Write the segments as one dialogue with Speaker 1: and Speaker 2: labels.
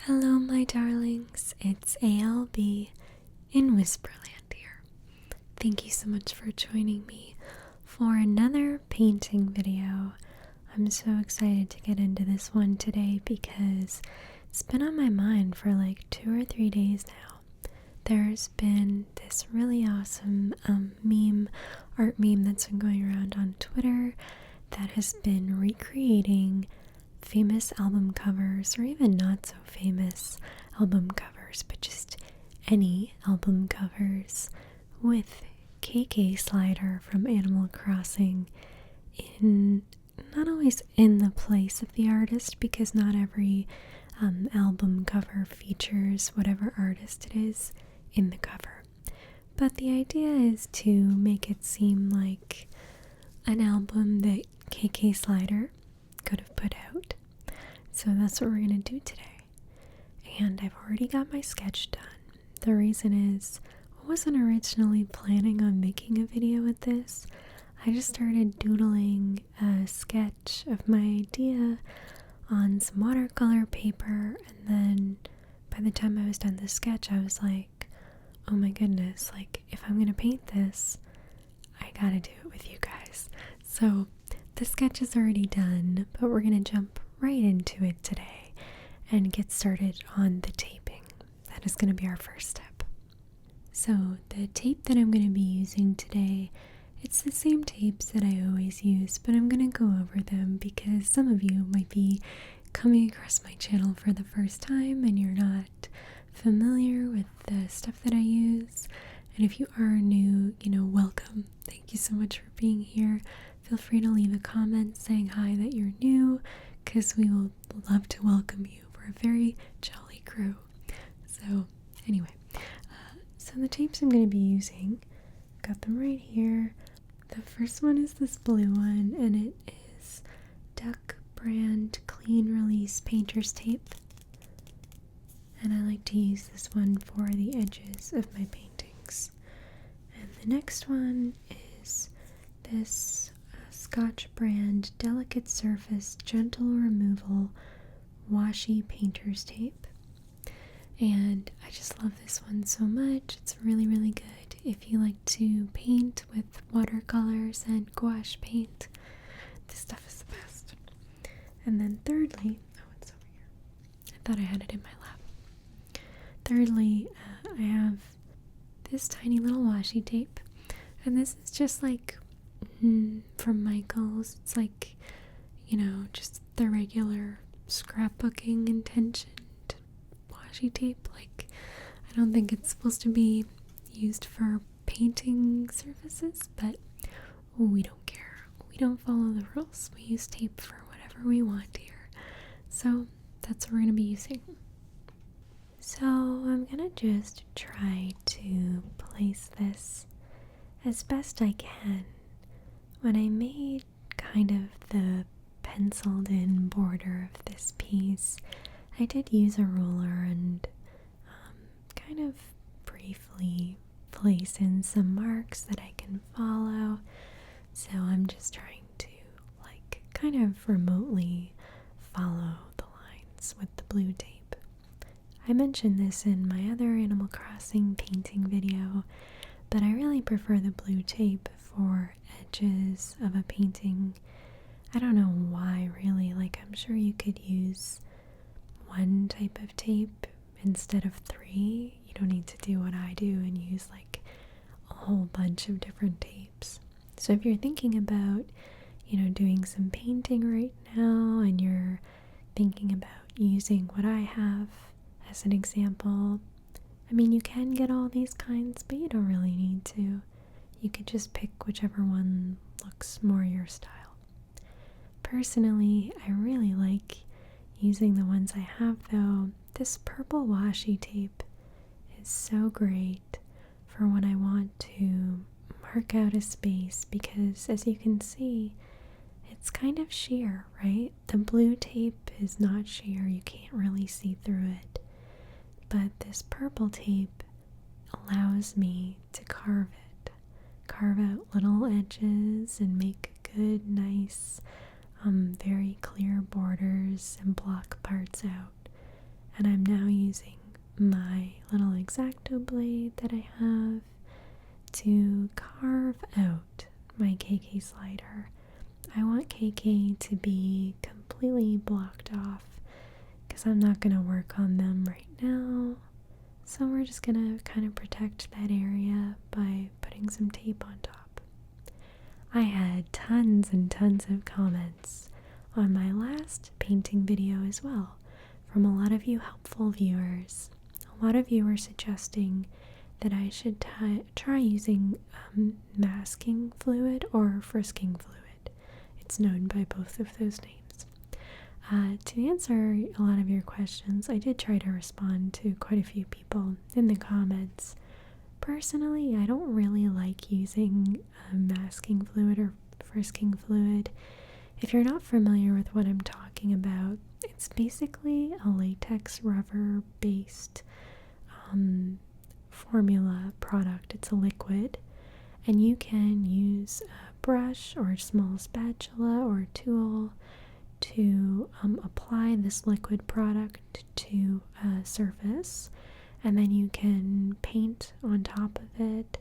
Speaker 1: Hello, my darlings. It's ALB in Whisperland here. Thank you so much for joining me for another painting video. I'm so excited to get into this one today because it's been on my mind for like 2 or 3 days now. There's been this really awesome art meme that's been going around on Twitter that has been recreating famous album covers, or even not so famous album covers, but just any album covers, with K.K.Slider from Animal Crossing in, not always in the place of the artist, because not every album cover features whatever artist it is in the cover. But the idea is to make it seem like an album that K.K.Slider could have put out. So that's what we're going to do today. And I've already got my sketch done. The reason is I wasn't originally planning on making a video with this. I just started doodling a sketch of my idea on some watercolor paper, and then by the time I was done the sketch, I was like, oh my goodness, like if I'm going to paint this, I gotta do it with you guys. So the sketch is already done, but we're going to jump right into it today and get started on the taping. That is going to be our first step. So the tape that I'm going to be using today, it's the same tapes that I always use, but I'm going to go over them because some of you might be coming across my channel for the first time and you're not familiar with the stuff that I use. And if you are new, welcome. Thank you so much for being here. Feel free to leave a comment saying hi that you're new, because we will love to welcome you. We're a very jolly crew. So anyway, so the tapes I'm going to be using, got them right here. The first one is this blue one, and it is Duck brand clean release painter's tape. And I like to use this one for the edges of my paintings. And the next one is this Scotch brand delicate surface gentle removal washi painter's tape. And I just love this one so much. It's really, really good if you like to paint with watercolors and gouache paint. This stuff is the best. And then thirdly, oh, it's over here. I thought I had it in my lap. Thirdly, I have this tiny little washi tape. And this is just like from Michael's. It's like, just the regular scrapbooking intentioned washi tape. Like, I don't think it's supposed to be used for painting surfaces, but we don't care. We don't follow the rules. We use tape for whatever we want here. So that's what we're going to be using. So I'm going to just try to place this as best I can. When I made kind of the penciled in border of this piece, I did use a ruler and kind of briefly place in some marks that I can follow. So I'm just trying to kind of remotely follow the lines with the blue tape. I mentioned this in my other Animal Crossing painting video, but I really prefer the blue tape for edges of a painting. I don't know why, really. I'm sure you could use one type of tape instead of 3. You don't need to do what I do and use a whole bunch of different tapes. So if you're thinking about, doing some painting right now and you're thinking about using what I have as an example, I mean, you can get all these kinds, but you don't really need to. You could just pick whichever one looks more your style. Personally, I really like using the ones I have, though. This purple washi tape is so great for when I want to mark out a space, because as you can see, it's kind of sheer, right? The blue tape is not sheer. You can't really see through it. But this purple tape allows me to carve out little edges and make good, nice, very clear borders and block parts out. and I'm now using my little X-Acto blade that I have to carve out my K.K.Slider. I want KK to be completely blocked off because I'm not going to work on them right now. So we're just going to kind of protect that area by putting some tape on top. I had tons and tons of comments on my last painting video as well from a lot of you helpful viewers. A lot of you were suggesting that I should try using masking fluid or frisking fluid. It's known by both of those names. To answer a lot of your questions, I did try to respond to quite a few people in the comments. Personally, I don't really like using masking fluid or frisking fluid. If you're not familiar with what I'm talking about, it's basically a latex rubber based formula product. It's a liquid, and you can use a brush or a small spatula or tool to apply this liquid product to a surface, and then you can paint on top of it,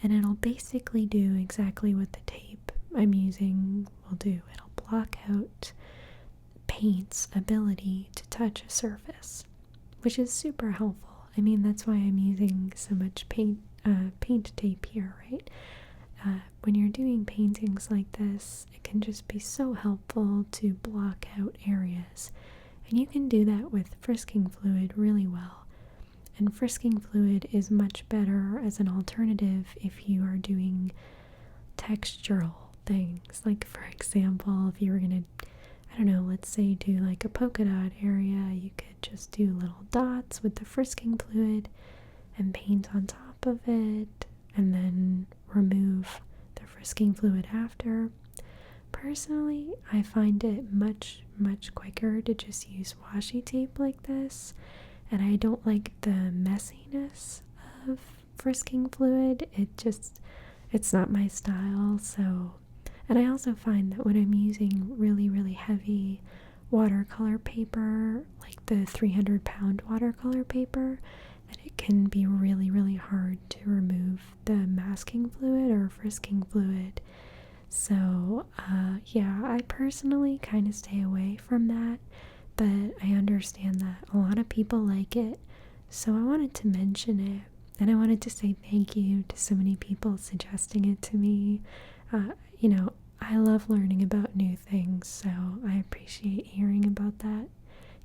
Speaker 1: and it'll basically do exactly what the tape I'm using will do. It'll block out paint's ability to touch a surface, which is super helpful. I mean, that's why I'm using so much paint tape here, right? When you're doing paintings like this, it can just be so helpful to block out areas. And you can do that with frisking fluid really well. And frisking fluid is much better as an alternative if you are doing textural things. Like, for example, if you were going to, I don't know, let's say do like a polka dot area, you could just do little dots with the frisking fluid and paint on top of it, and then remove the frisking fluid after. Personally, I find it much quicker to just use washi tape like this, and I don't like the messiness of frisking fluid. It's not my style. So, and I also find that when I'm using really heavy watercolor paper, like the 300-pound watercolor paper, that it can be really hard to remove the masking fluid or frisking fluid. So yeah, I personally kind of stay away from that, but I understand that a lot of people like it, so I wanted to mention it, and I wanted to say thank you to so many people suggesting it to me. You know, I love learning about new things, so I appreciate hearing about that,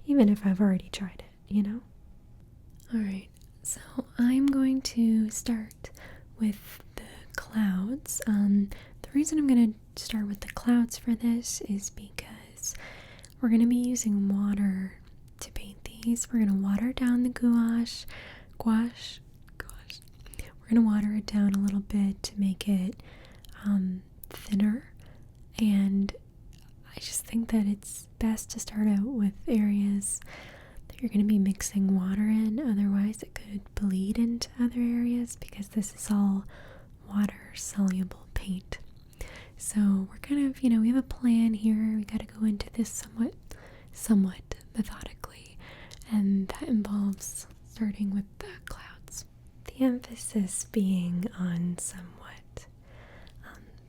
Speaker 1: even if I've already tried it, you know? Alright, so I'm going to start with the clouds. The reason I'm going to start with the clouds for this is because we're going to be using water to paint these. We're going to water down the gouache. We're going to water it down a little bit to make it thinner, and I just think that it's best to start out with areas that you're going to be mixing water in, otherwise it could bleed into other areas because this is all water soluble paint. So we're kind of, we have a plan here. We got to go into this somewhat methodically, and that involves starting with the clouds. The emphasis being on somewhat.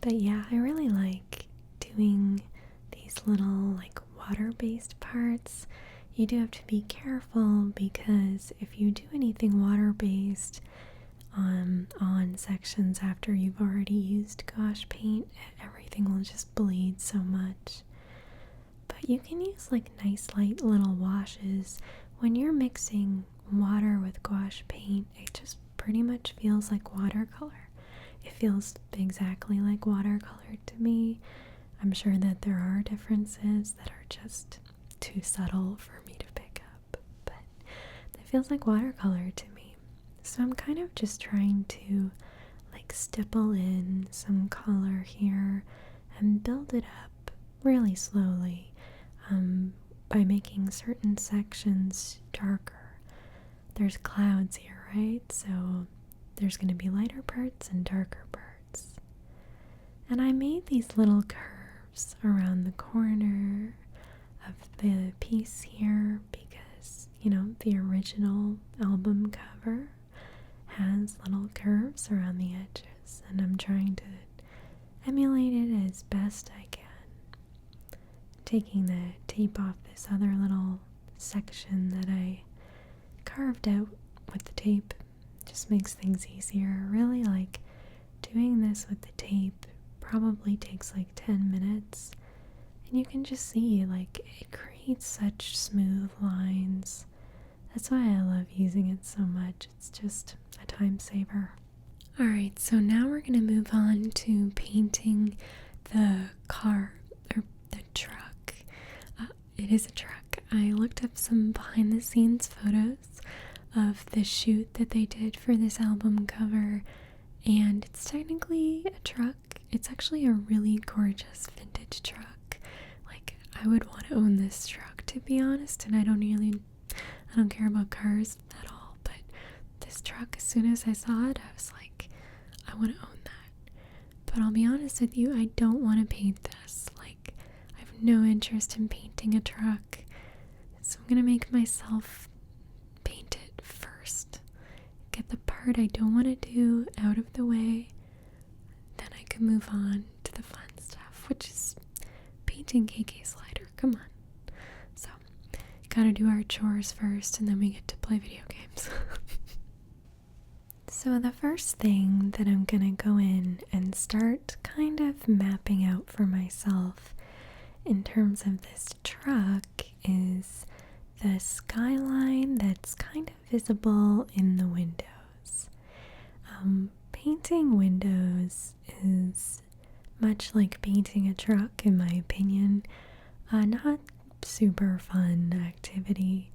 Speaker 1: But yeah, I really like doing these little like water-based parts. You do have to be careful because if you do anything water-based on sections after you've already used gouache paint, everything will just bleed so much. But you can use like nice light little washes. When you're mixing water with gouache paint, it just pretty much feels like watercolor. It feels exactly like watercolor to me. I'm sure that there are differences that are just too subtle for me to pick up, but it feels like watercolor to me. So I'm kind of just trying to like stipple in some color here and build it up really slowly by making certain sections darker. There's clouds here, right? So there's going to be lighter parts and darker parts. And I made these little curves around the corner of the piece here because, the original album cover has little curves around the edges, and I'm trying to emulate it as best I can. Taking the tape off this other little section that I carved out with the tape just makes things easier. Really, like, doing this with the tape probably takes like 10 minutes, and you can just see, like, it creates such smooth lines. That's why I love using it so much. It's just a time saver. Alright, so now we're going to move on to painting the car, or the truck. It is a truck. I looked up some behind the scenes photos of the shoot that they did for this album cover, and it's technically a truck. It's actually a really gorgeous vintage truck. Like, I would want to own this truck, to be honest, and I don't care about cars at all, but this truck, as soon as I saw it, I was like, I want to own that. But I'll be honest with you, I don't want to paint this. Like, I have no interest in painting a truck, so I'm gonna make myself paint it first. Get the part I don't want to do out of the way, then I can move on to the fun stuff, which is painting K.K.Slider. Come on. So, gotta do our chores first, and then we get to play video games. So the first thing that I'm gonna go in and start kind of mapping out for myself in terms of this truck is the skyline that's kind of visible in the windows. Painting windows is much like painting a truck, in my opinion. Not super fun activity.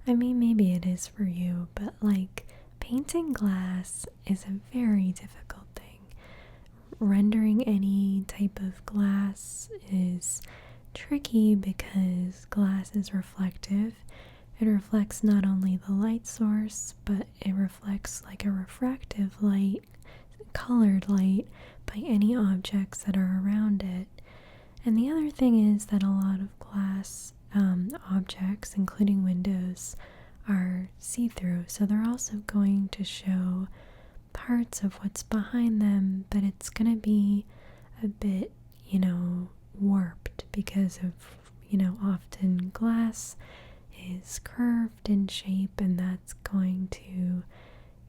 Speaker 1: I mean, maybe it is for you, but like, painting glass is a very difficult thing. Rendering any type of glass is tricky because glass is reflective. It reflects not only the light source, but it reflects like a refractive light, colored light, by any objects that are around it. And the other thing is that a lot of glass objects, including windows, are see-through, so they're also going to show parts of what's behind them, but it's going to be a bit, warped because of, often glass is curved in shape, and that's going to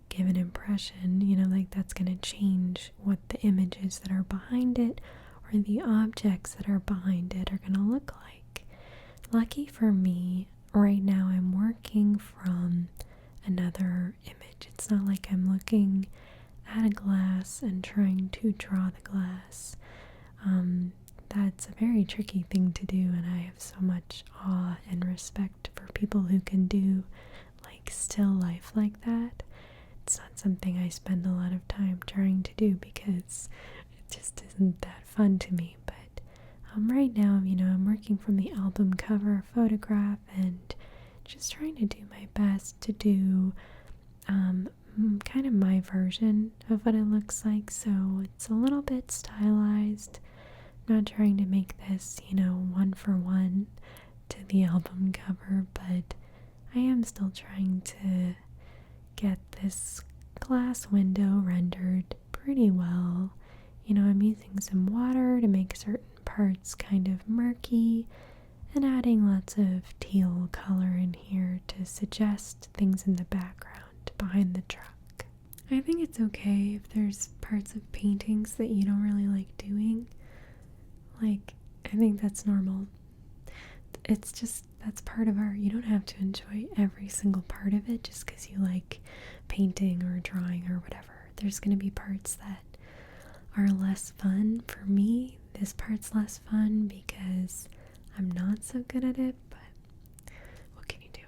Speaker 1: give an impression, like that's going to change what the images that are behind it or the objects that are behind it are going to look like. Lucky for me, right now I'm working from another image. It's not like I'm looking at a glass and trying to draw the glass. That's a very tricky thing to do, and I have so much awe and respect for people who can do like still life like that. It's not something I spend a lot of time trying to do because it just isn't that fun to me. But right now, I'm working from the album cover photograph and just trying to do my best to do kind of my version of what it looks like. So it's a little bit stylized. I'm not trying to make this, one for one to the album cover, but I am still trying to get this glass window rendered pretty well. I'm using some water to make certain parts kind of murky and adding lots of teal color in here to suggest things in the background behind the truck. I think it's okay if there's parts of paintings that you don't really like doing. Like, I think that's normal. It's just, that's part of art. You don't have to enjoy every single part of it just because you like painting or drawing or whatever. There's going to be parts that are less fun. For me, this part's less fun because I'm not so good at it, but what can you do?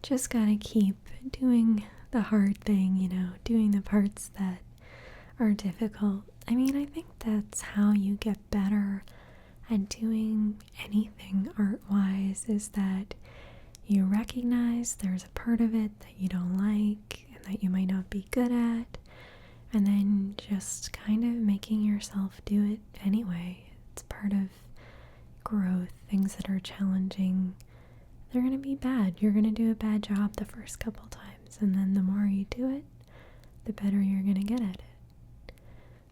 Speaker 1: Just gotta keep doing the hard thing, doing the parts that are difficult. I mean, I think that's how you get better at doing anything art-wise, is that you recognize there's a part of it that you don't like and that you might not be good at, and then just kind of making yourself do it anyway. It's part of growth. Things that are challenging they're going to be bad. You're going to do a bad job the first couple times, and then the more you do it, the better you're going to get at it.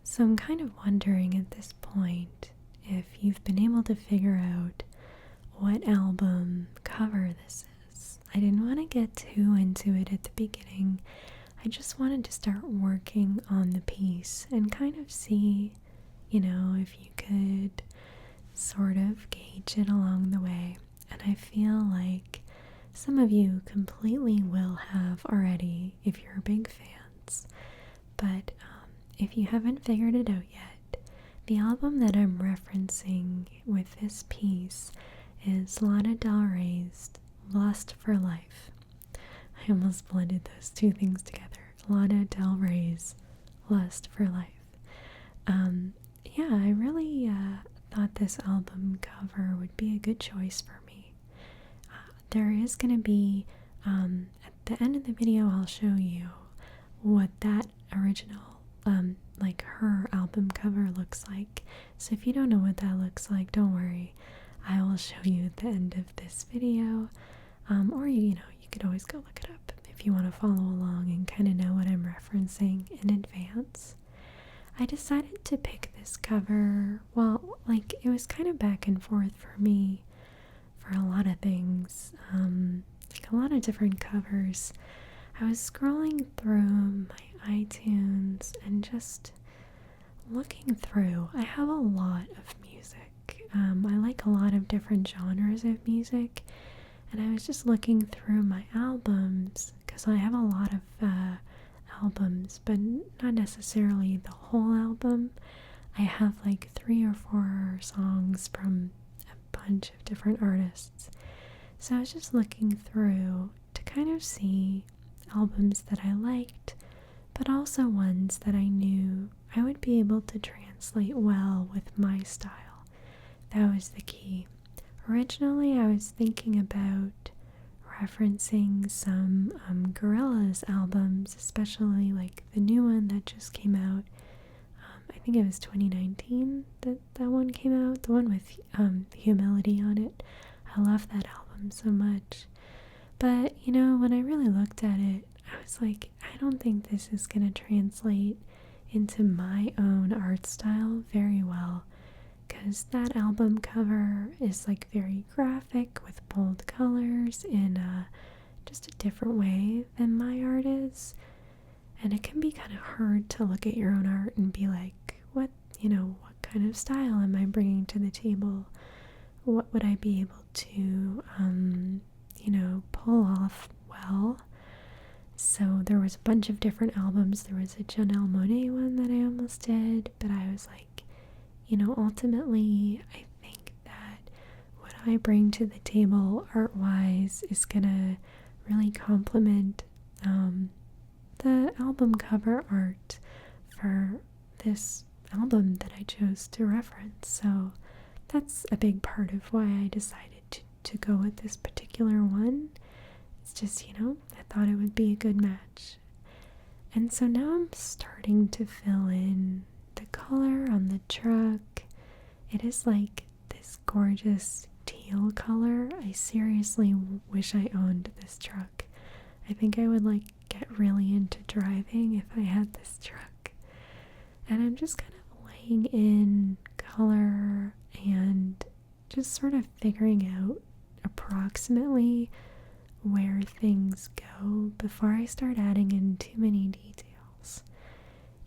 Speaker 1: So I'm kind of wondering at this point if you've been able to figure out what album cover this is. I didn't want to get too into it at the beginning. I just wanted to start working on the piece and kind of see, if you could sort of gauge it along the way. And I feel like some of you completely will have already if you're big fans. But if you haven't figured it out yet, the album that I'm referencing with this piece is Lana Del Rey's Lust for Life. I almost blended those two things together. Lana Del Rey's Lust for Life. I really thought this album cover would be a good choice for me. There is going to be, at the end of the video, I'll show you what that original, her album cover looks like. So if you don't know what that looks like, don't worry. I will show you at the end of this video. Or, you could always go look it up if you want to follow along and kind of know what I'm referencing in advance. I decided to pick this cover, it was kind of back and forth for me for a lot of things, a lot of different covers. I was scrolling through my iTunes and just looking through. I have a lot of music. I like a lot of different genres of music, and I was just looking through my albums because I have a lot of albums, but not necessarily the whole album. I have 3 or 4 songs from a bunch of different artists. So I was just looking through to kind of see albums that I liked, but also ones that I knew I would be able to translate well with my style. That was the key. Originally, I was thinking about referencing some Gorillaz albums, especially the new one that just came out. I think it was 2019 that one came out, the one with Humility on it. I love that album so much. But, when I really looked at it, I was like, I don't think this is going to translate into my own art style very well, because that album cover is very graphic with bold colors in just a different way than my art is. And it can be kind of hard to look at your own art and be like, what kind of style am I bringing to the table? What would I be able to, pull off well? So there was a bunch of different albums. There was a Janelle Monáe one that I almost did, but I was like, ultimately, I think that what I bring to the table art-wise is gonna really complement the album cover art for this album that I chose to reference. So that's a big part of why I decided to go with this particular one. It's just, I thought it would be a good match. And so now I'm starting to fill in the color on the truck. It is this gorgeous teal color. I seriously wish I owned this truck. I think I would get really into driving if I had this truck. And I'm just kind of laying in color and just sort of figuring out approximately where things go before I start adding in too many details.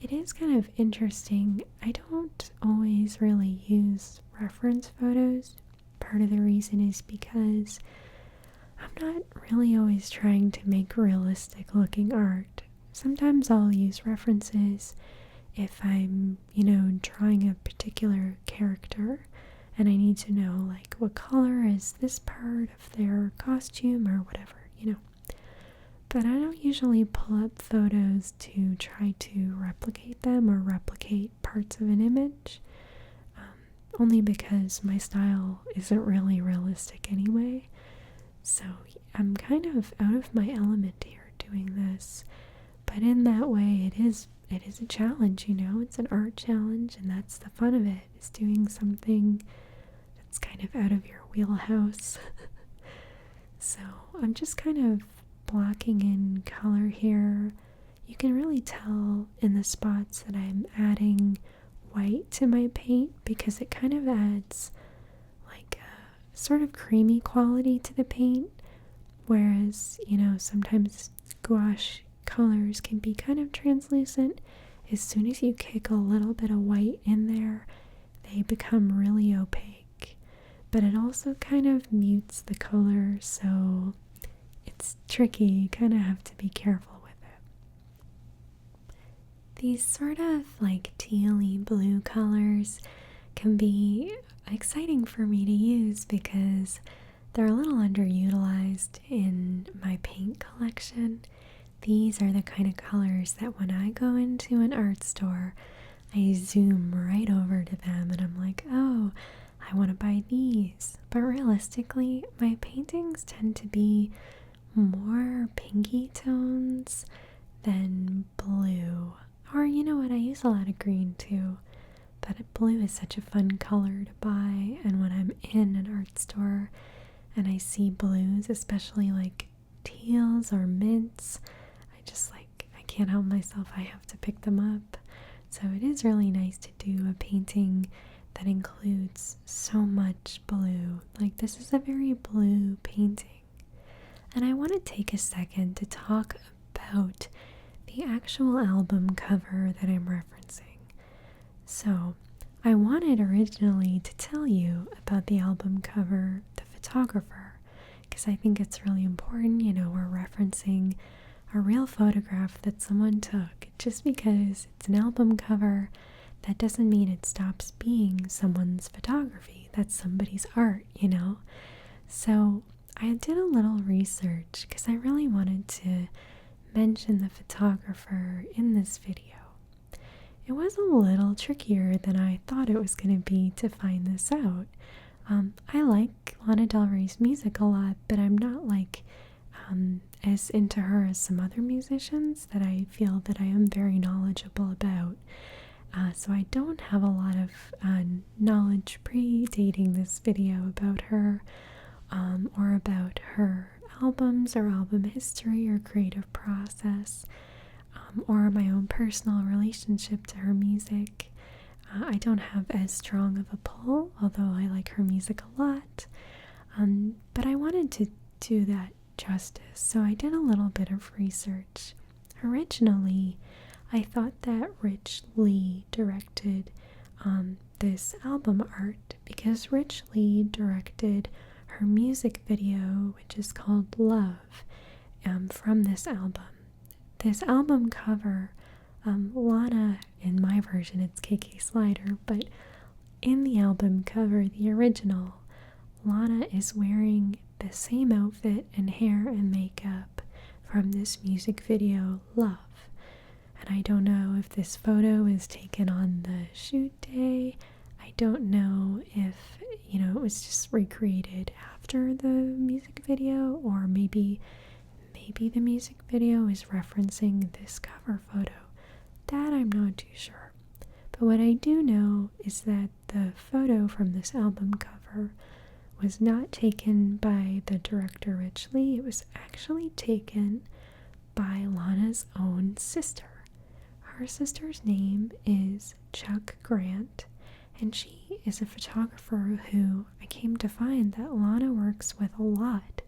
Speaker 1: It is kind of interesting. I don't always really use reference photos. Part of the reason is because I'm not really always trying to make realistic looking art. Sometimes I'll use references if I'm, drawing a particular character and I need to know what color is this part of their costume or whatever, But I don't usually pull up photos to try to replicate them or replicate parts of an image, only because my style isn't really realistic anyway. So I'm kind of out of my element here doing this, but in that way it is a challenge, it's an art challenge, and that's the fun of it, is doing something that's kind of out of your wheelhouse. So I'm just kind of blocking in color here. You can really tell in the spots that I'm adding white to my paint because it kind of adds like a sort of creamy quality to the paint. Whereas, sometimes gouache colors can be kind of translucent. As soon as you kick a little bit of white in there, they become really opaque. But it also kind of mutes the color, so it's tricky. You kind of have to be careful with it. These sort of like tealy blue colors can be exciting for me to use because they're a little underutilized in my paint collection. These are the kind of colors that when I go into an art store, I zoom right over to them and I'm like, oh, I want to buy these. But realistically, my paintings tend to be more pinky tones than blue. Or you know what, I use a lot of green too. But blue is such a fun color to buy, and when I'm in an art store and I see blues, especially like teals or mints, I can't help myself. I have to pick them up. So it is really nice to do a painting that includes so much blue. Like this is a very blue painting. And I want to take a second to talk about the actual album cover that I'm referencing. So I wanted originally to tell you about the album cover, the photographer, because I think it's really important. We're referencing a real photograph that someone took. Just because it's an album cover, that doesn't mean it stops being someone's photography. That's somebody's art, So I did a little research because I really wanted to mention the photographer in this video. It was a little trickier than I thought it was going to be to find this out. I like Lana Del Rey's music a lot, but I'm not as into her as some other musicians that I feel that I am very knowledgeable about. So I don't have a lot of knowledge predating this video about her or about her albums or album history or creative process or my own personal relationship to her music. I don't have as strong of a pull, although I like her music a lot. But I wanted to do that justice, so I did a little bit of research. Originally, I thought that Rich Lee directed this album art because Rich Lee directed her music video, which is called Love, from this album. This album cover, Lana, in my version, it's K.K.Slider, but in the album cover, the original, Lana is wearing the same outfit and hair and makeup from this music video, Love. And I don't know if this photo is taken on the shoot day. I don't know if, it was just recreated after the music video, or maybe the music video is referencing this cover photo. That I'm not too sure. But what I do know is that the photo from this album cover was not taken by the director Rich Lee. It was actually taken by Lana's own sister. Her sister's name is Chuck Grant, and she is a photographer who I came to find that Lana works with a lot.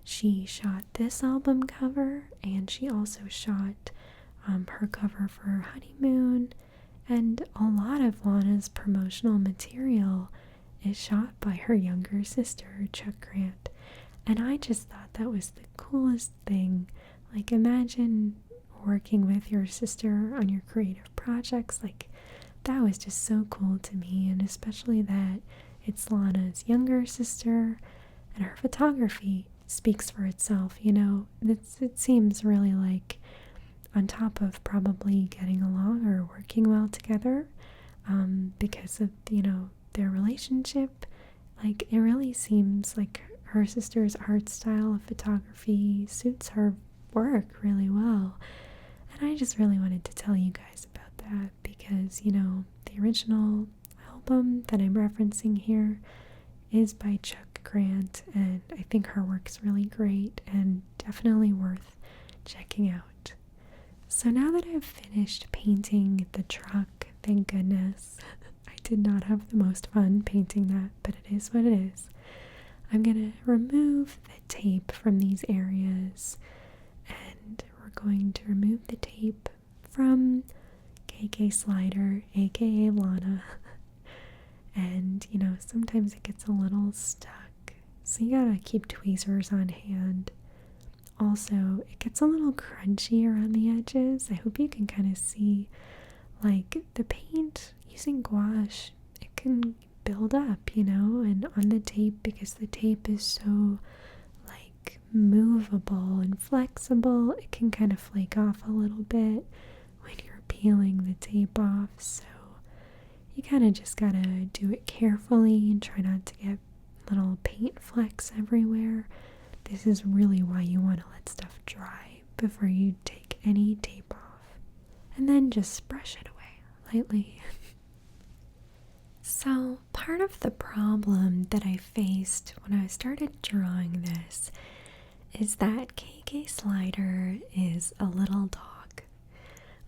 Speaker 1: She shot this album cover, and she also shot her cover for her honeymoon, and a lot of Lana's promotional material is shot by her younger sister, Chuck Grant. And I just thought that was the coolest thing. Like, imagine working with your sister on your creative projects. Like, that was just so cool to me, and especially that it's Lana's younger sister, and her photography speaks for itself. It seems really like, on top of probably getting along or working well together, because of their relationship, like, it really seems like her sister's art style of photography suits her work really well. And I just really wanted to tell you guys about that because, the original album that I'm referencing here is by Chuck grant, and I think her work's really great and definitely worth checking out. So now that I've finished painting the truck, thank goodness, I did not have the most fun painting that, but it is what it is. I'm gonna remove the tape from these areas, and we're going to remove the tape from K.K.Slider, aka Lana. And you know, sometimes it gets a little stuck, so you gotta keep tweezers on hand. Also, it gets a little crunchy around the edges. I hope you can kind of see, like, the paint using gouache, it can build up, you know, and on the tape, because the tape is so like movable and flexible, it can kind of flake off a little bit when you're peeling the tape off. So you kind of just gotta do it carefully and try not to get little paint flecks everywhere. This is really why you want to let stuff dry before you take any tape off, and then just brush it away lightly. So part of the problem that I faced when I started drawing this is that K.K.Slider is a little dog.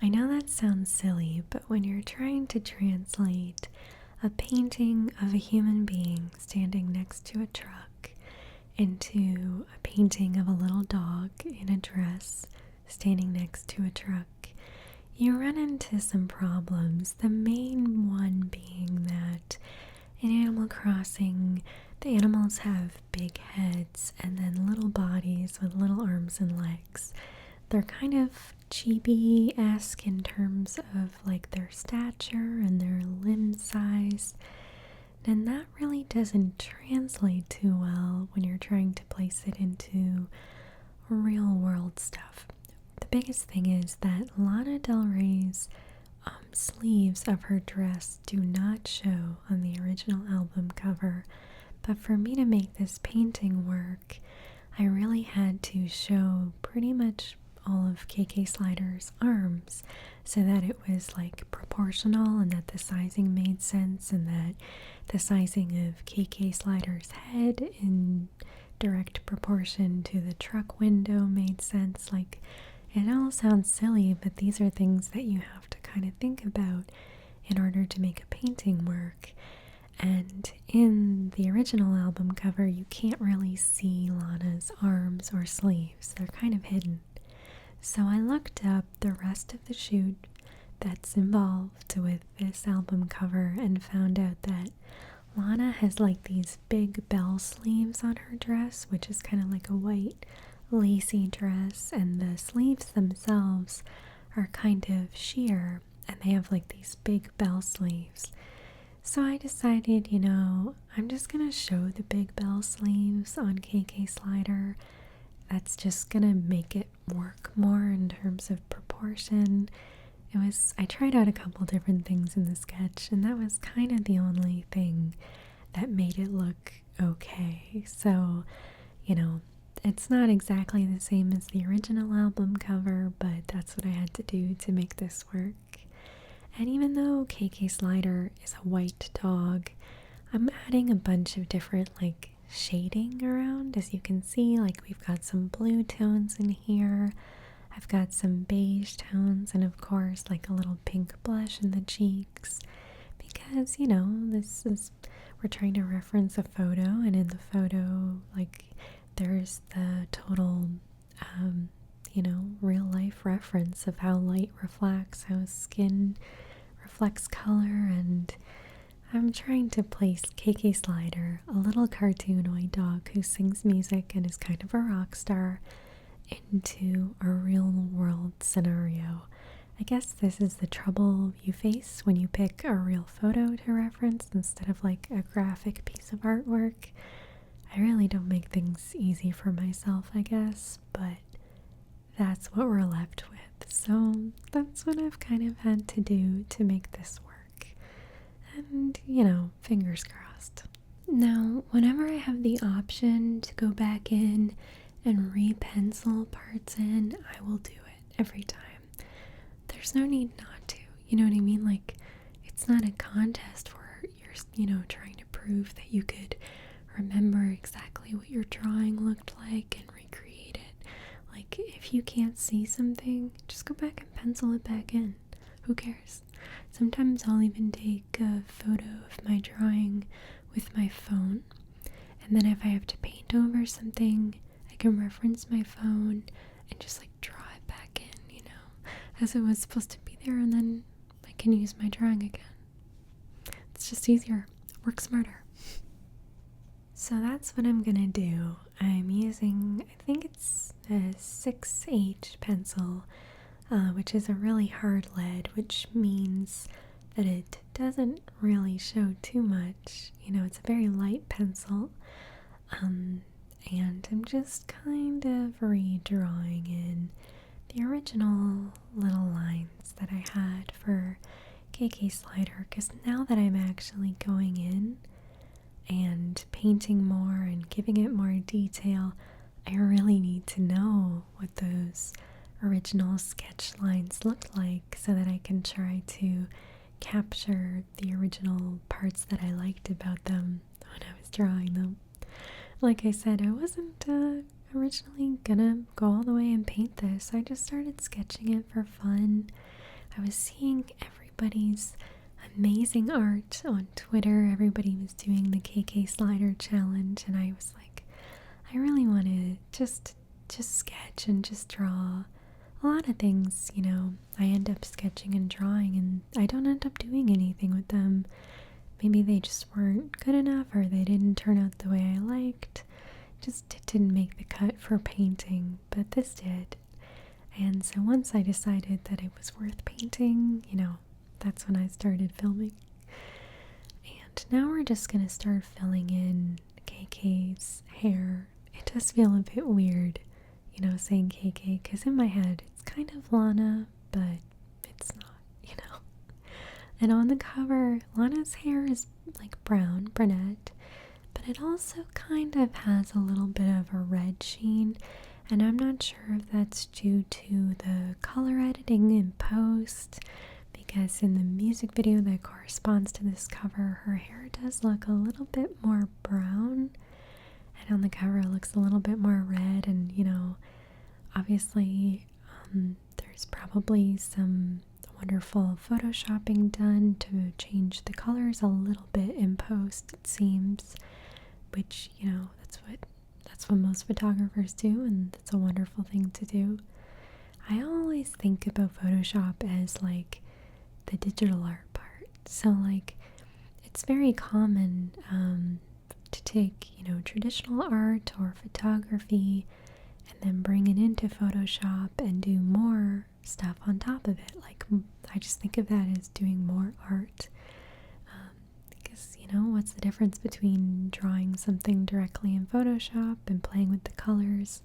Speaker 1: I know that sounds silly, but when you're trying to translate a painting of a human being standing next to a truck into a painting of a little dog in a dress standing next to a truck, you run into some problems. The main one being that in Animal Crossing, the animals have big heads and then little bodies with little arms and legs. They're kind of chibi-esque in terms of like their stature and their limb size, and that really doesn't translate too well when you're trying to place it into real world stuff. The biggest thing is that Lana Del Rey's sleeves of her dress do not show on the original album cover, but for me to make this painting work, I really had to show pretty much all of K.K.Slider's arms so that it was like proportional and that the sizing made sense, and that the sizing of K.K.Slider's head in direct proportion to the truck window made sense. Like, it all sounds silly, but these are things that you have to kind of think about in order to make a painting work. And in the original album cover, you can't really see Lana's arms or sleeves. They're kind of hidden. So I looked up the rest of the shoot that's involved with this album cover and found out that Lana has like these big bell sleeves on her dress, which is kind of like a white lacy dress, and the sleeves themselves are kind of sheer and they have like these big bell sleeves. So I decided, you know, I'm just gonna show the big bell sleeves on K.K.Slider. That's just gonna make it work more in terms of proportion. I tried out a couple different things in the sketch, and that was kind of the only thing that made it look okay. So, you know, it's not exactly the same as the original album cover, but that's what I had to do to make this work. And even though K.K.Slider is a white dog, I'm adding a bunch of different like shading around. As you can see, like we've got some blue tones in here, I've got some beige tones, and of course like a little pink blush in the cheeks, because, you know, we're trying to reference a photo, and in the photo, like, there's the total you know, real life reference of how light reflects, how skin reflects color. And I'm trying to place K.K.Slider, a little cartoonoid dog who sings music and is kind of a rock star, into a real world scenario. I guess this is the trouble you face when you pick a real photo to reference instead of like a graphic piece of artwork. I really don't make things easy for myself, I guess, but that's what we're left with. So that's what I've kind of had to do to make this work. And, you know, fingers crossed. Now, whenever I have the option to go back in and re-pencil parts in, I will do it every time. There's no need not to, you know what I mean? Like, it's not a contest where you're, you know, trying to prove that you could remember exactly what your drawing looked like and recreate it. Like, if you can't see something, just go back and pencil it back in. Who cares? Sometimes I'll even take a photo of my drawing with my phone, and then if I have to paint over something, I can reference my phone and just like draw it back in, as it was supposed to be there, and then I can use my drawing again. It's just easier. Work smarter. So that's what I'm gonna do. I'm using, I think it's a 6H pencil, which is a really hard lead, which means that it doesn't really show too much. It's a very light pencil. And I'm just kind of redrawing in the original little lines that I had for K.K.Slider, because now that I'm actually going in and painting more and giving it more detail, I really need to know what those original sketch lines look like so that I can try to capture the original parts that I liked about them when I was drawing them. Like I said, I wasn't originally gonna go all the way and paint this. I just started sketching it for fun. I was seeing everybody's amazing art on Twitter. Everybody was doing the K.K.Slider challenge, and I was like, I really want to just sketch and just draw a lot of things. I end up sketching and drawing, and I don't end up doing anything with them. Maybe they just weren't good enough, or they didn't turn out the way I liked. It didn't make the cut for painting, but this did. And so once I decided that it was worth painting, that's when I started filming. And now we're just gonna start filling in KK's hair. It does feel a bit weird, saying KK, because in my head it's kind of Lana, but it's not, And on the cover, Lana's hair is like brunette, but it also kind of has a little bit of a red sheen, and I'm not sure if that's due to the color editing in post, because in the music video that corresponds to this cover, her hair does look a little bit more brown, and on the cover it looks a little bit more red, and obviously there's probably some wonderful photoshopping done to change the colors a little bit in post, it seems, which that's what most photographers do, and it's a wonderful thing to do. I always think about Photoshop as like the digital art part. So like it's very common to take traditional art or photography and then bring it into Photoshop and do more stuff on top of it. Like, I just think of that as doing more art, because what's the difference between drawing something directly in Photoshop and playing with the colors,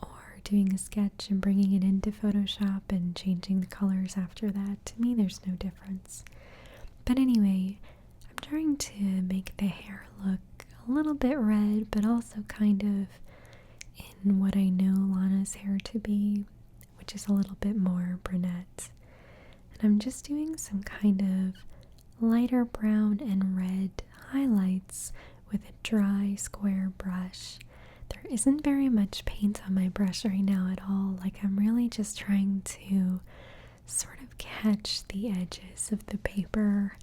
Speaker 1: or doing a sketch and bringing it into Photoshop and changing the colors after that? To me, there's no difference. But anyway, I'm trying to make the hair look a little bit red, but also kind of in what I know Lana's hair to be, which is a little bit more brunette. And I'm just doing some kind of lighter brown and red highlights with a dry square brush. There isn't very much paint on my brush right now at all. Like, I'm really just trying to sort of catch the edges of the paper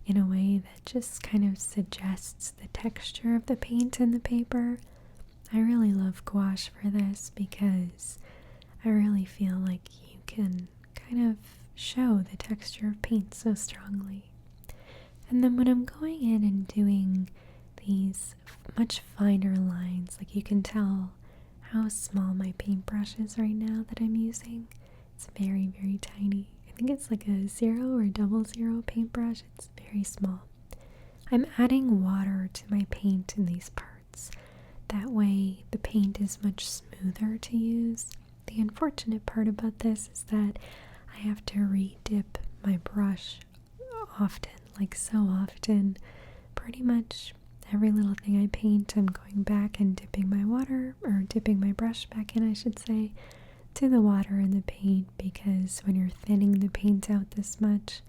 Speaker 1: in a way that just kind of suggests the texture of the paint in the paper. I really love gouache for this because I really feel like you can kind of show the texture of paint so strongly. And then when I'm going in and doing these much finer lines, like you can tell how small my paintbrush is right now that I'm using. It's very, very tiny. I think it's like a 0 or 00 paintbrush. It's very small. I'm adding water to my paint in these parts. That way the paint is much smoother to use. The unfortunate part about this is that I have to re-dip my brush often, like so often. Pretty much every little thing I paint, I'm going back and dipping my brush back in, I should say, to the water and the paint, because when you're thinning the paint out this much,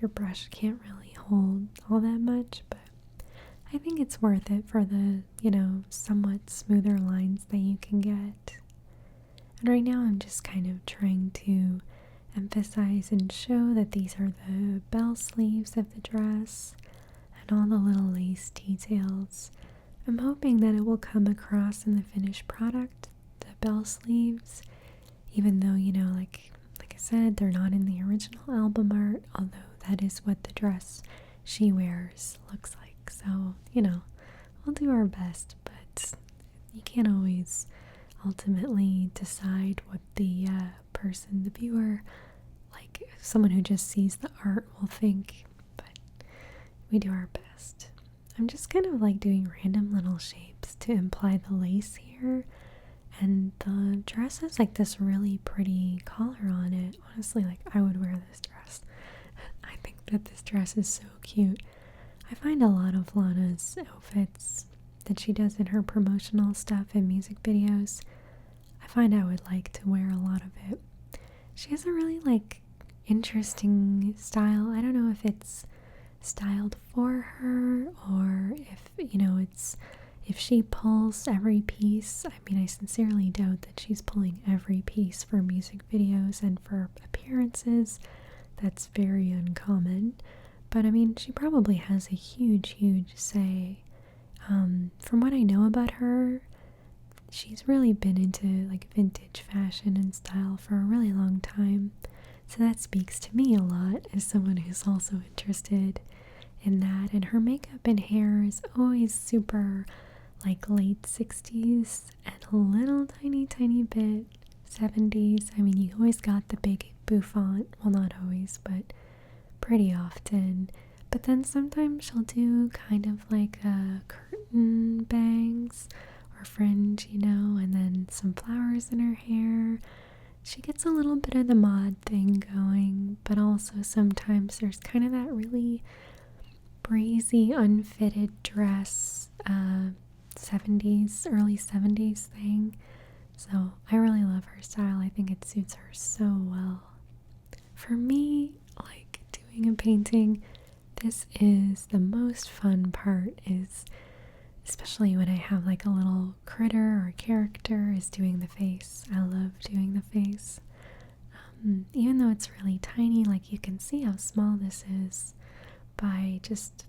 Speaker 1: your brush can't really hold all that much. But I think it's worth it for the, somewhat smoother lines that you can get. And right now I'm just kind of trying to emphasize and show that these are the bell sleeves of the dress and all the little lace details. I'm hoping that it will come across in the finished product, the bell sleeves, even though, like I said, they're not in the original album art, although that is what the dress she wears looks like. So, we'll do our best, but you can't always ultimately decide what the person, the viewer, like someone who just sees the art will think, but we do our best. I'm just kind of like doing random little shapes to imply the lace here, and the dress has like this really pretty collar on it. Honestly, like I would wear this dress. I think that this dress is so cute. I find a lot of Lana's outfits that she does in her promotional stuff and music videos, I find I would like to wear a lot of it. She has a really like interesting style. I don't know if it's styled for her or if it's if she pulls every piece. I mean, I sincerely doubt that she's pulling every piece for music videos and for appearances. That's very uncommon. But I mean, she probably has a huge say. From what I know about her, she's really been into like vintage fashion and style for a really long time. So that speaks to me a lot as someone who's also interested in that. And her makeup and hair is always super like late 60s and a little tiny bit 70s. I mean, you always got the big bouffant. Well, not always, but pretty often. But then sometimes she'll do kind of like curtain bangs or fringe, and then some flowers in her hair. She gets a little bit of the mod thing going, but also sometimes there's kind of that really breezy, unfitted dress, 70s, early 70s thing. So I really love her style. I think it suits her so well. For me, like doing a painting, this is the most fun part, is especially when I have like a little critter or character, is doing the face. I love doing the face. Even though it's really tiny, like you can see how small this is by just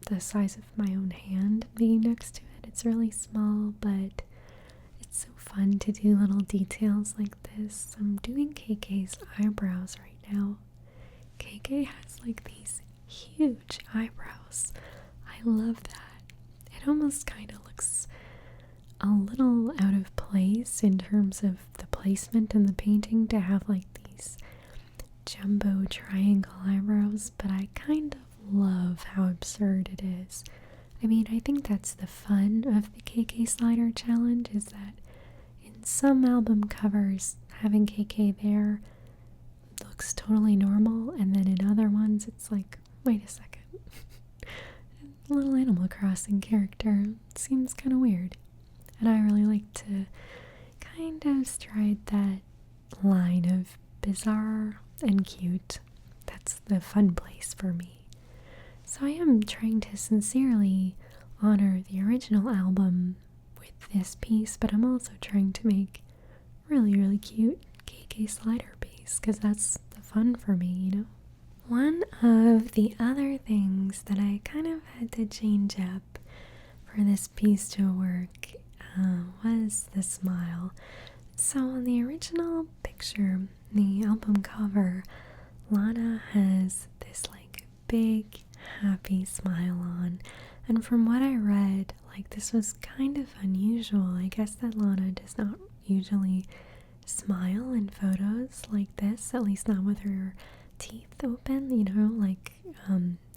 Speaker 1: the size of my own hand being next to it. It's really small, but it's so fun to do little details like this. I'm doing KK's eyebrows right now. KK has like these huge eyebrows. I love that. It almost kind of looks a little out of place in terms of the placement in the painting to have like these jumbo triangle eyebrows, but I kind of love how absurd it is. I mean, I think that's the fun of the K.K.Slider challenge, is that in some album covers, having KK there looks totally normal, and then in other ones it's like, wait a second. Little Animal Crossing character seems kind of weird. And I really like to kind of stride that line of bizarre and cute. That's the fun place for me. So I am trying to sincerely honor the original album with this piece, but I'm also trying to make really cute K.K.Slider piece, because that's the fun for me, One of the other things that I kind of had to change up for this piece to work was the smile. So on the original picture, the album cover, Lana has this like big happy smile on, and from what I read, like this was kind of unusual. I guess that Lana does not usually smile in photos like this, at least not with her teeth open,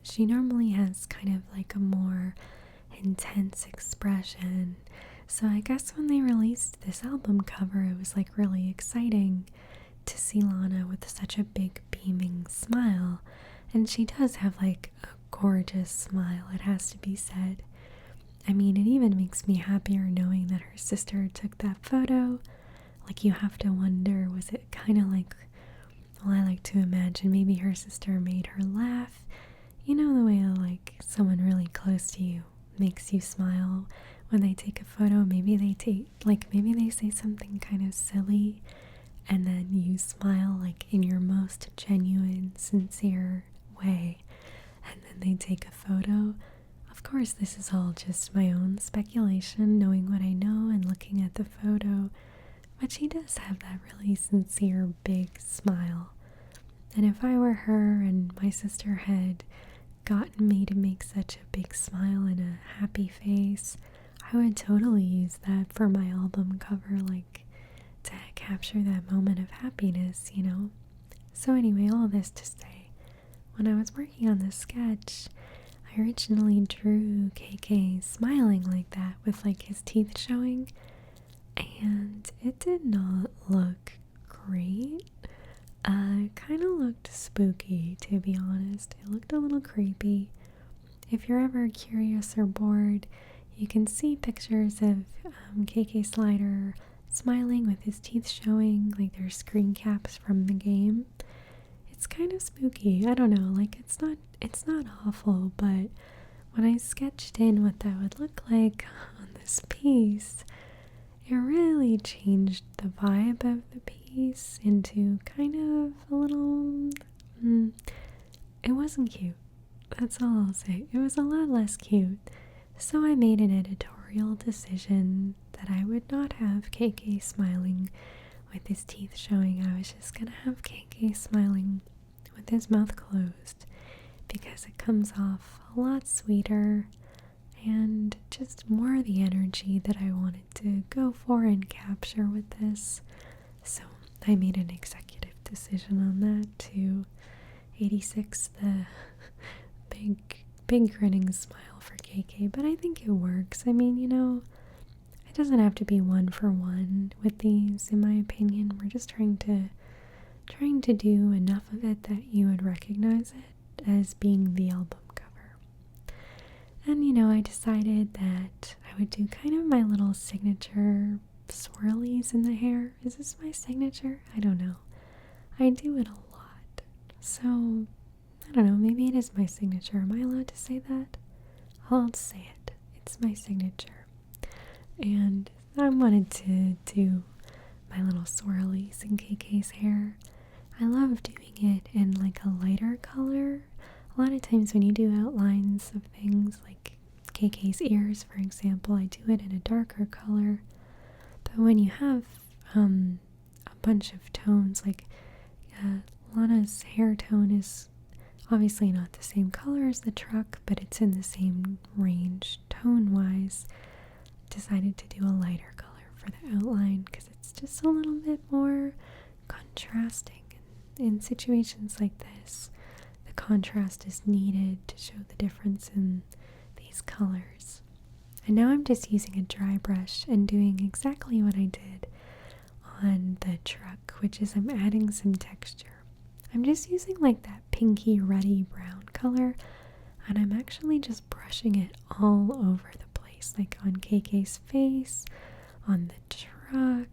Speaker 1: she normally has kind of like a more intense expression. So I guess when they released this album cover, it was like really exciting to see Lana with such a big beaming smile. And she does have like a gorgeous smile, it has to be said. I mean, it even makes me happier knowing that her sister took that photo. Like, you have to wonder, was it kind of like, well, I like to imagine maybe her sister made her laugh. The way like someone really close to you makes you smile when they take a photo. Maybe they say something kind of silly and then you smile like in your most genuine, sincere way, and then they take a photo. Of course, this is all just my own speculation, knowing what I know and looking at the photo, but she does have that really sincere, big smile. And if I were her and my sister had gotten me to make such a big smile and a happy face, I would totally use that for my album cover, like to capture that moment of happiness, you know? So anyway, all this to say, when I was working on this sketch, I originally drew KK smiling like that with like his teeth showing, and it did not look great. It kind of looked spooky, to be honest. It looked a little creepy. If you're ever curious or bored, you can see pictures of K.K.Slider smiling with his teeth showing, like they're screen caps from the game. It's kind of spooky. I don't know, like it's not awful, but when I sketched in what that would look like on this piece, it really changed the vibe of the piece into kind of a little, it wasn't cute. That's all I'll say. It was a lot less cute. So I made an editorial decision that I would not have KK smiling with his teeth showing. I was just gonna have KK smiling with his mouth closed because it comes off a lot sweeter and just more the energy that I wanted to go for and capture with this. So I made an executive decision on that to 86 the big grinning smile for KK, but I think it works. I mean, you know, it doesn't have to be one for one with these, in my opinion. We're just trying to do enough of it that you would recognize it as being the album cover. And, you know, I decided that I would do kind of my little signature swirlies in the hair. Is this my signature? I don't know. I do it a lot. So, I don't know, maybe it is my signature. Am I allowed to say that? I'll say it. It's my signature. And I wanted to do my little swirlies in KK's hair. I love doing it in like a lighter color. A lot of times when you do outlines of things like KK's ears, for example, I do it in a darker color. But when you have a bunch of tones, like Lana's hair tone is obviously not the same color as the truck, but it's in the same range tone-wise. Decided to do a lighter color for the outline because it's just a little bit more contrasting. And in situations like this, the contrast is needed to show the difference in these colors. And now I'm just using a dry brush and doing exactly what I did on the truck, which is I'm adding some texture. I'm just using like that pinky ruddy brown color, and I'm actually just brushing it all over the place, like on KK's face, on the truck.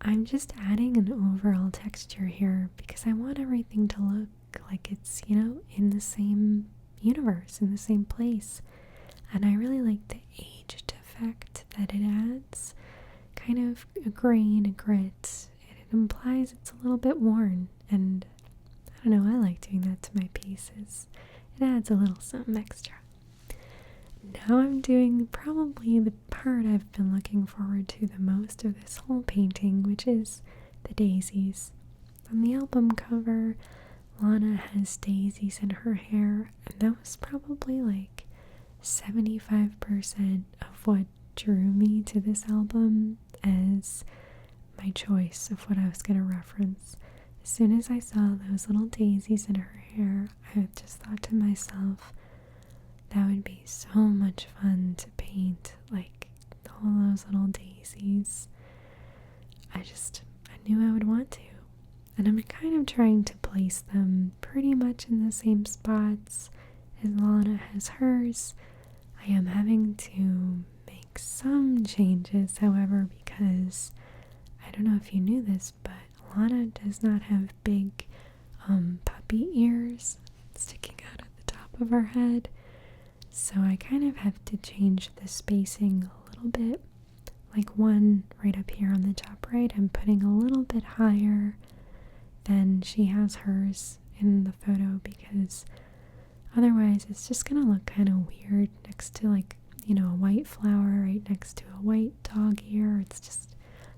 Speaker 1: I'm just adding an overall texture here because I want everything to look like it's, you know, in the same universe, in the same place. And I really like the aged effect that it adds. Kind of a grain, a grit. It implies it's a little bit worn, and I don't know, I like doing that to my pieces. It adds a little something extra. Now I'm doing probably the part I've been looking forward to the most of this whole painting, which is the daisies. On the album cover, Lana has daisies in her hair, and that was probably like 75% of what drew me to this album as my choice of what I was going to reference. As soon as I saw those little daisies in her hair, I just thought to myself, that would be so much fun to paint, like all those little daisies. I knew I would want to. And I'm kind of trying to place them pretty much in the same spots as Lana has hers. I am having to make some changes, however, because I don't know if you knew this, but Lana does not have big puppy ears sticking out at the top of her head. So I kind of have to change the spacing a little bit. Like one right up here on the top right, I'm putting a little bit higher than she has hers in the photo, because otherwise it's just gonna look kind of weird next to, like, you know, a white flower right next to a white dog ear. It's just,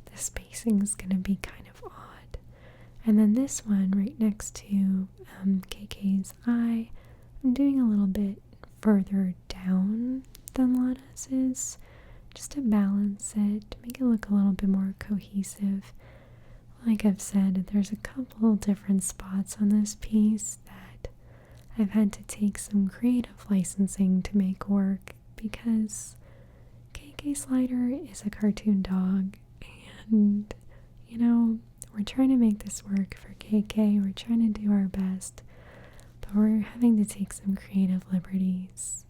Speaker 1: the spacing is gonna be kind of odd. And then this one right next to KK's eye, I'm doing a little bit further down than Lana's is, just to balance it, to make it look a little bit more cohesive. Like I've said, there's a couple different spots on this piece that I've had to take some creative licensing to make work, because K.K.Slider is a cartoon dog, and, you know, we're trying to make this work for KK. We're trying to do our best, but we're having to take some creative liberties.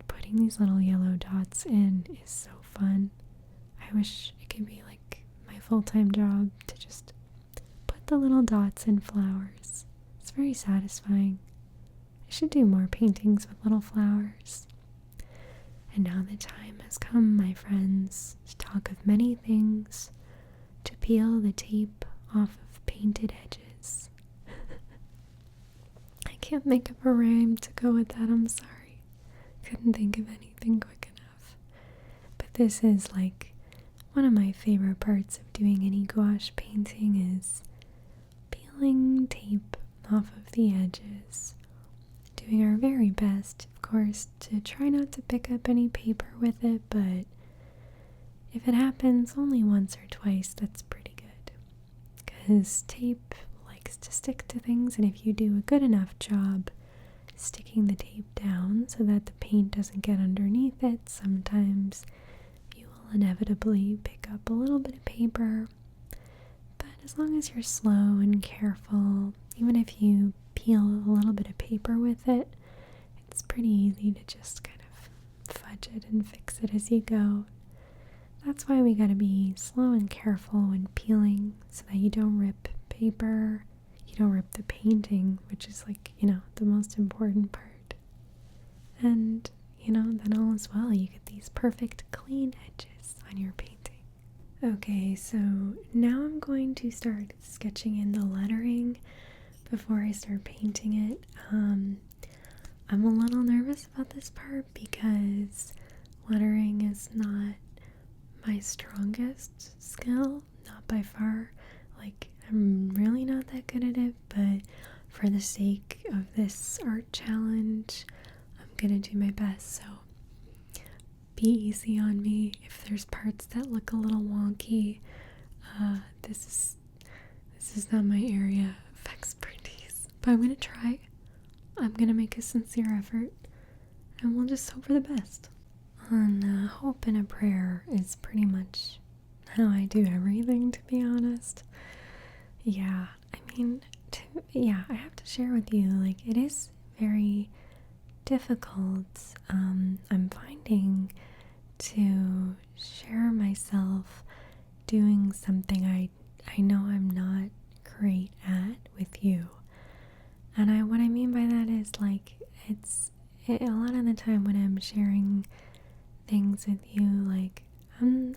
Speaker 1: Putting these little yellow dots in is so fun. I wish it could be like my full-time job to just put the little dots in flowers. It's very satisfying. I should do more paintings with little flowers. And now the time has come, my friends, to talk of many things, to peel the tape off of painted edges. I can't make up a rhyme to go with that, I'm sorry. Couldn't think of anything quick enough. But this is like one of my favorite parts of doing any gouache painting, is peeling tape off of the edges. Doing our very best, of course, to try not to pick up any paper with it, but if it happens only once or twice, that's pretty good. Because tape likes to stick to things, and if you do a good enough job sticking the tape down so that the paint doesn't get underneath it, sometimes you will inevitably pick up a little bit of paper. But as long as you're slow and careful, even if you peel a little bit of paper with it, it's pretty easy to just kind of fudge it and fix it as you go. That's why we gotta be slow and careful when peeling, so that you don't rip paper, you don't rip the painting, which is, like, you know, the most important part. And, you know, then all is well. You get these perfect clean edges on your painting. Okay, so now I'm going to start sketching in the lettering before I start painting it. I'm a little nervous about this part because lettering is not my strongest skill, not by far. Like, I'm really not that good at it, but for the sake of this art challenge, I'm gonna do my best. So be easy on me if there's parts that look a little wonky. This is not my area of expertise, but I'm gonna try. I'm gonna make a sincere effort, and we'll just hope for the best. And hope and a prayer is pretty much how I do everything, to be honest. Yeah, I mean, I have to share with you, like, it is very difficult. I'm finding to share myself doing something I know I'm not great at with you. And what I mean by that is, like, a lot of the time when I'm sharing things with you, like,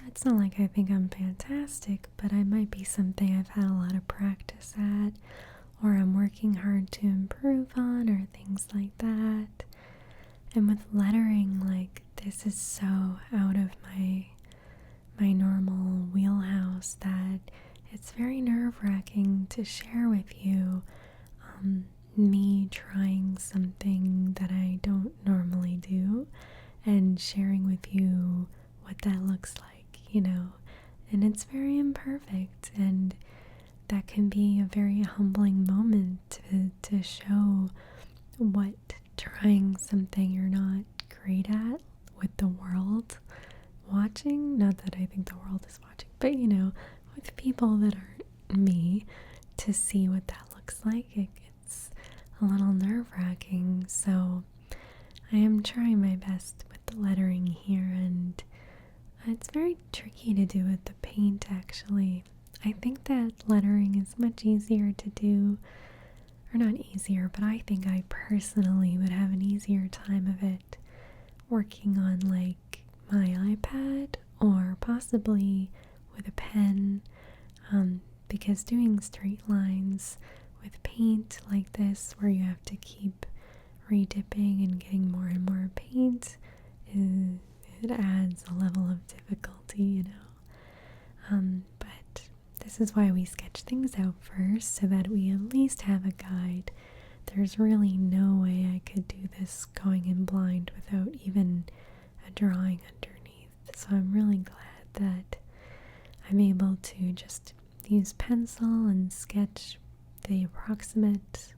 Speaker 1: it's not like I think I'm fantastic, but I might be something I've had a lot of practice at, or I'm working hard to improve on, or things like that. And with lettering, like, this is so out of my normal wheelhouse that it's very nerve-wracking to share with you me trying something that I don't normally do, and sharing with you what that looks like, you know. And it's very imperfect, and that can be a very humbling moment to show what trying something you're not great at with the world watching, not that I think the world is watching, but, you know, with people that aren't me, to see what that looks like. It's a little nerve-wracking. So I am trying my best with the lettering here, and it's very tricky to do with the paint, actually. I think that lettering is much easier to do, or not easier, but I think I personally would have an easier time of it working on like my iPad or possibly with a pen, because doing straight lines with paint like this where you have to keep redipping and getting more and more paint, it adds a level of difficulty, you know. But this is why we sketch things out first, so that we at least have a guide. There's really no way I could do this going in blind without even a drawing underneath. So I'm really glad that I'm able to just use pencil and sketch the approximate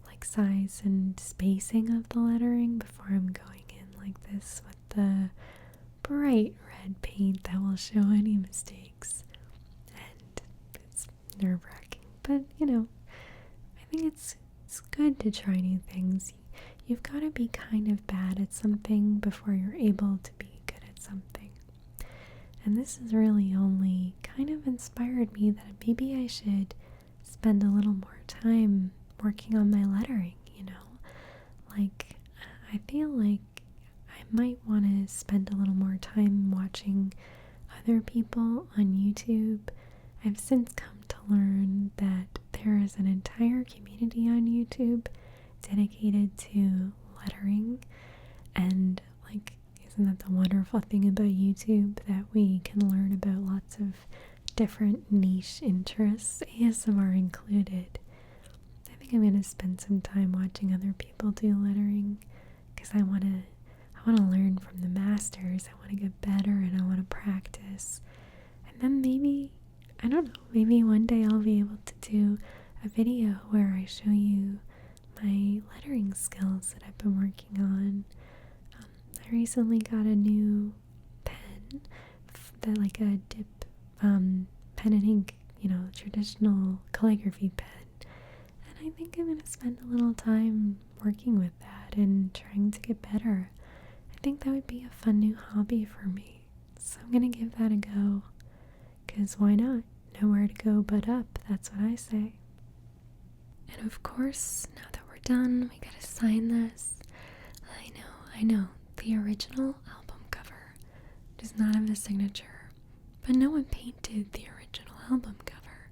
Speaker 1: like size and spacing of the lettering before I'm going in like this with the bright red paint that will show any mistakes. And it's nerve-wracking, but you know, I think it's good to try new things. You've got to be kind of bad at something before you're able to be good at something. And this has really only kind of inspired me that maybe I should spend a little more time working on my lettering, you know? Like, I feel like I might want to spend a little more time watching other people on YouTube. I've since come to learn that there is an entire community on YouTube dedicated to lettering, and like, isn't that the wonderful thing about YouTube, that we can learn about lots of different niche interests, ASMR included. I think I'm going to spend some time watching other people do lettering because I want to learn from the masters. I want to get better and I want to practice. And then maybe, I don't know, maybe one day I'll be able to do a video where I show you my lettering skills that I've been working on. I recently got a new pen, that like a dip pen and ink, you know, traditional calligraphy pen. And I think I'm going to spend a little time working with that and trying to get better. I think that would be a fun new hobby for me. So I'm going to give that a go, because why not? Nowhere to go but up, that's what I say. And of course, now that we're done, we gotta sign this. I know, the original album cover does not have a signature, but no one painted the original album cover.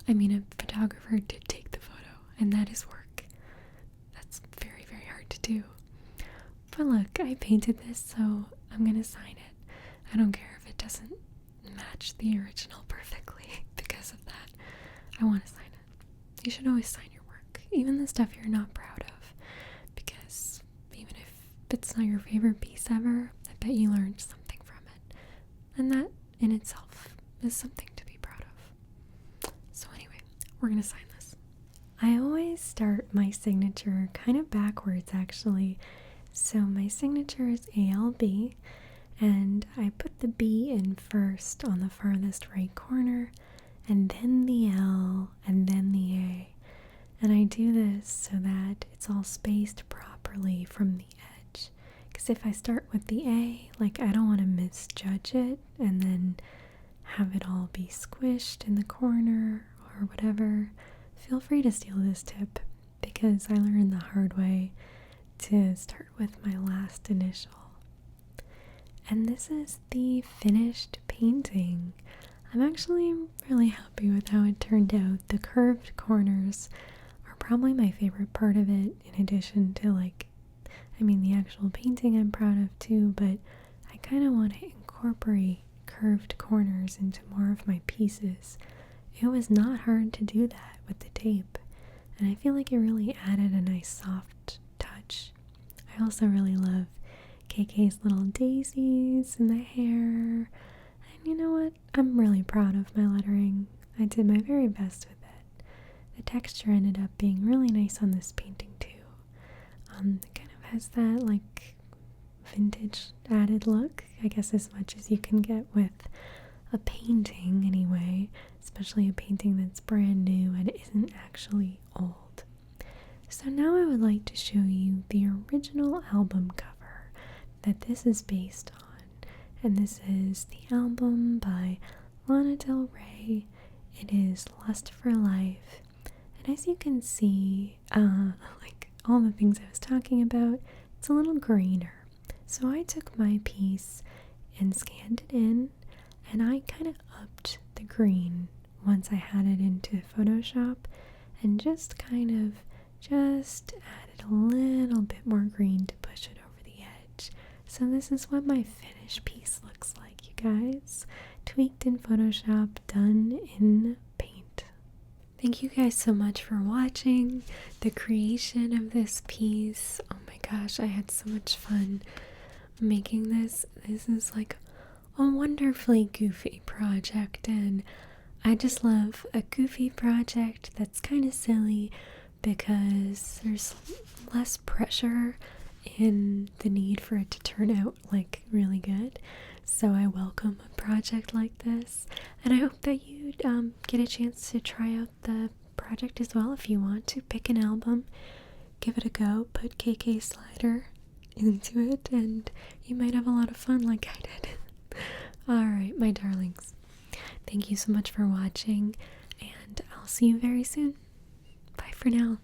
Speaker 1: I mean, a photographer did take the photo, and that is work. That's very, very hard to do. But look, I painted this, so I'm gonna sign it. I don't care if it doesn't match the original perfectly. Because of that, I want to sign it. You should always sign your work, even the stuff you're not proud of, because even if it's not your favorite piece ever, I bet you learned something from it, and that in itself is something to be proud of. So anyway, we're gonna sign this. I always start my signature kind of backwards, actually. So my signature is ALB, and I put the B in first on the farthest right corner, and then the L, and then the A. And I do this so that it's all spaced properly from the edge. Because if I start with the A, like, I don't want to misjudge it and then have it all be squished in the corner or whatever. Feel free to steal this tip, because I learned the hard way to start with my last initial. And this is the finished painting. I'm actually really happy with how it turned out. The curved corners are probably my favorite part of it, in addition to, like, I mean, the actual painting I'm proud of too, but I kind of want to incorporate curved corners into more of my pieces. It was not hard to do that with the tape, and I feel like it really added a nice soft touch. I also really love K.K.'s little daisies in the hair. And you know what? I'm really proud of my lettering. I did my very best with it. The texture ended up being really nice on this painting too. It kind of has that like vintage added look, I guess, as much as you can get with a painting anyway, especially a painting that's brand new and isn't actually old. So now I would like to show you the original album cover that this is based on, and this is the album by Lana Del Rey. It is Lust for Life, And as you can see, like all the things I was talking about, it's a little greener. So I took my piece and scanned it in, and I kind of upped the green once I had it into Photoshop, and just kind of just added a little bit more green to push it over the edge. So this is what my finished piece looks like, you guys. Tweaked in Photoshop, done in Paint. Thank you guys so much for watching the creation of this piece. Oh my gosh, I had so much fun making this. This is like a wonderfully goofy project, and I just love a goofy project that's kind of silly because there's less pressure in the need for it to turn out like really good. So I welcome a project like this, and I hope that you get a chance to try out the project as well. If you want to pick an album, give it a go, put K.K.Slider into it, and you might have a lot of fun like I did. Alright, my darlings, thank you so much for watching, and I'll see you very soon. Bye for now.